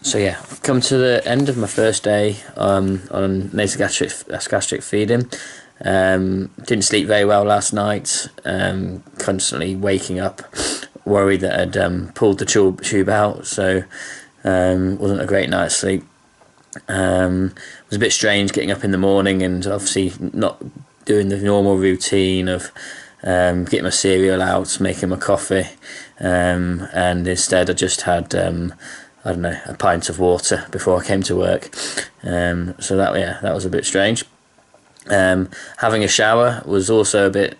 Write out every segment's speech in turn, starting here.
So yeah, I've come to the end of my first day on naso-gastric feeding. Didn't sleep very well last night. Constantly waking up, worried that I'd pulled the tube out. So wasn't a great night's sleep. It was a bit strange getting up in the morning and obviously not doing the normal routine of getting my cereal out, making my coffee, and instead I just had I don't know, a pint of water before I came to work. So that was a bit strange. Having a shower was also a bit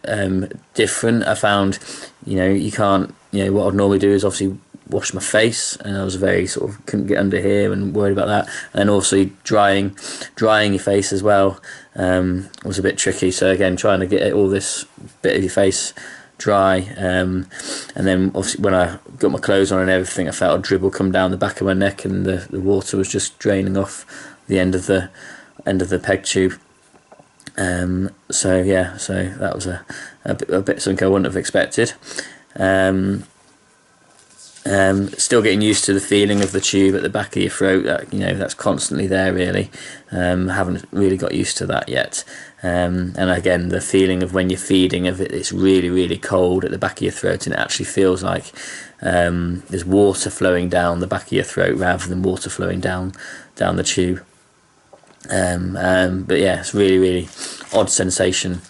different. I found, you can't, what I'd normally do is obviously wash my face, and I was very sort of couldn't get under here and worried about that. And also drying your face as well was a bit tricky. So again, trying to get all this bit of your face dry, and then obviously when I got my clothes on and everything, I felt a dribble come down the back of my neck, and the water was just draining off the end of the peg tube. So that was a bit something I wouldn't have expected. Still getting used to the feeling of the tube at the back of your throat. That's constantly there really. Haven't really got used to that yet. And again, the feeling of when you're feeding, it's really, really cold at the back of your throat, and it actually feels like there's water flowing down the back of your throat rather than water flowing down the tube. But yeah, it's really, really odd sensation.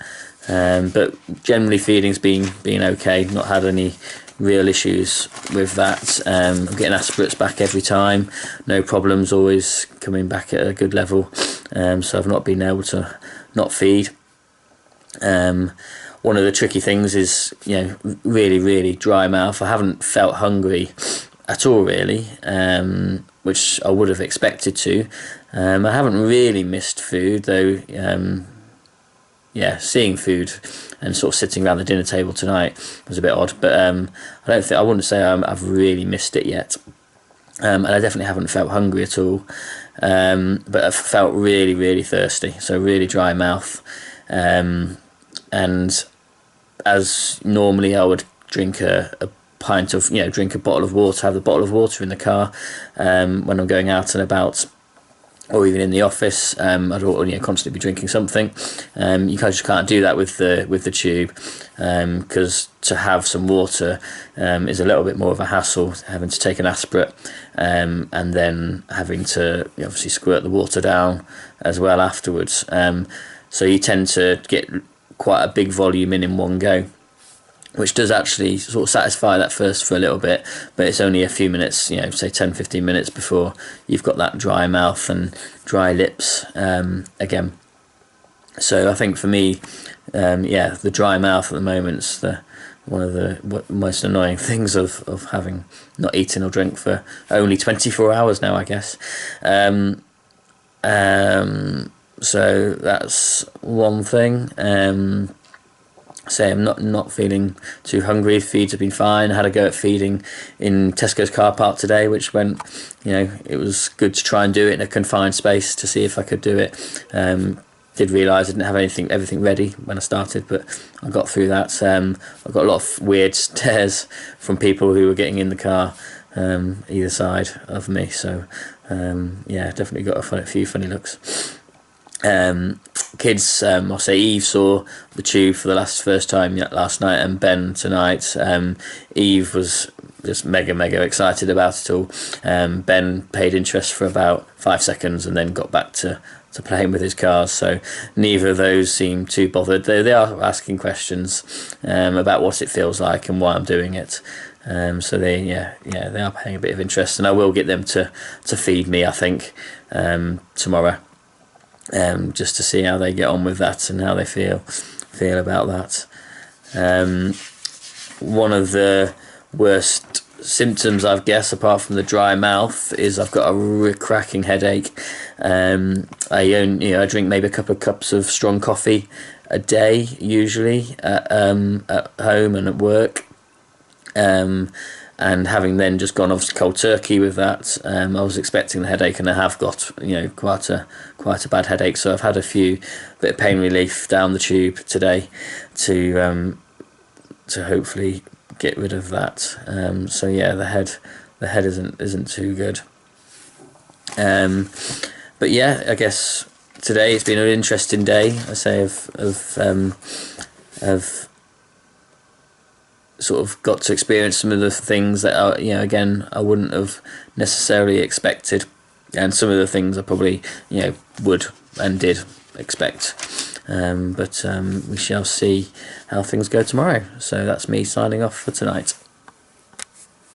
But generally feeding's been okay. Not had any real issues with that. I'm getting aspirates back every time, no problems, always coming back at a good level. So I've not been able to not feed. One of the tricky things is, really, really dry mouth. I haven't felt hungry at all really, which I would have expected to. I haven't really missed food though. Seeing food and sort of sitting around the dinner table tonight was a bit odd, but I wouldn't say I've really missed it yet. And I definitely haven't felt hungry at all, but I've felt really, really thirsty, so really dry mouth. And as normally I would drink a pint of, drink a bottle of water, have the bottle of water in the car when I'm going out and about, or even in the office. I'd constantly be drinking something. You just can't do that with the tube, because to have some water is a little bit more of a hassle, having to take an aspirate, and then having to obviously squirt the water down as well afterwards. So you tend to get quite a big volume in one go, which does actually sort of satisfy that thirst for a little bit, but it's only a few minutes, say 10-15 minutes before you've got that dry mouth and dry lips again. So I think for me, the dry mouth at the moment's one of the most annoying things of having not eaten or drink for only 24 hours now, I guess. So that's one thing. Say I'm not feeling too hungry. Feeds have been fine. I had a go at feeding in Tesco's car park today, which went, it was good to try and do it in a confined space to see if I could do it. Did realise I didn't have everything ready when I started, but I got through that. I got a lot of weird stares from people who were getting in the car either side of me. So definitely got a few funny looks. Kids, I'll say Eve saw the tube for the first time last night, and Ben tonight. Eve was just mega excited about it all. Ben paid interest for about 5 seconds and then got back to playing with his cars, so neither of those seem too bothered. They are asking questions about what it feels like and why I'm doing it. So they are paying a bit of interest, and I will get them to feed me, I think, tomorrow. Just to see how they get on with that and how they feel about that. One of the worst symptoms, I guess, apart from the dry mouth, is I've got a cracking headache. I drink maybe a couple of cups of strong coffee a day, usually at home and at work. And having then just gone obviously cold turkey with that, I was expecting the headache, and I have got quite a bad headache. So I've had a bit of pain relief down the tube today to hopefully get rid of that. So yeah, the head isn't too good. But yeah, I guess today it's been an interesting day. I say of sort of got to experience some of the things that again I wouldn't have necessarily expected, and some of the things I probably would and did expect. But we shall see how things go tomorrow. So that's me signing off for tonight.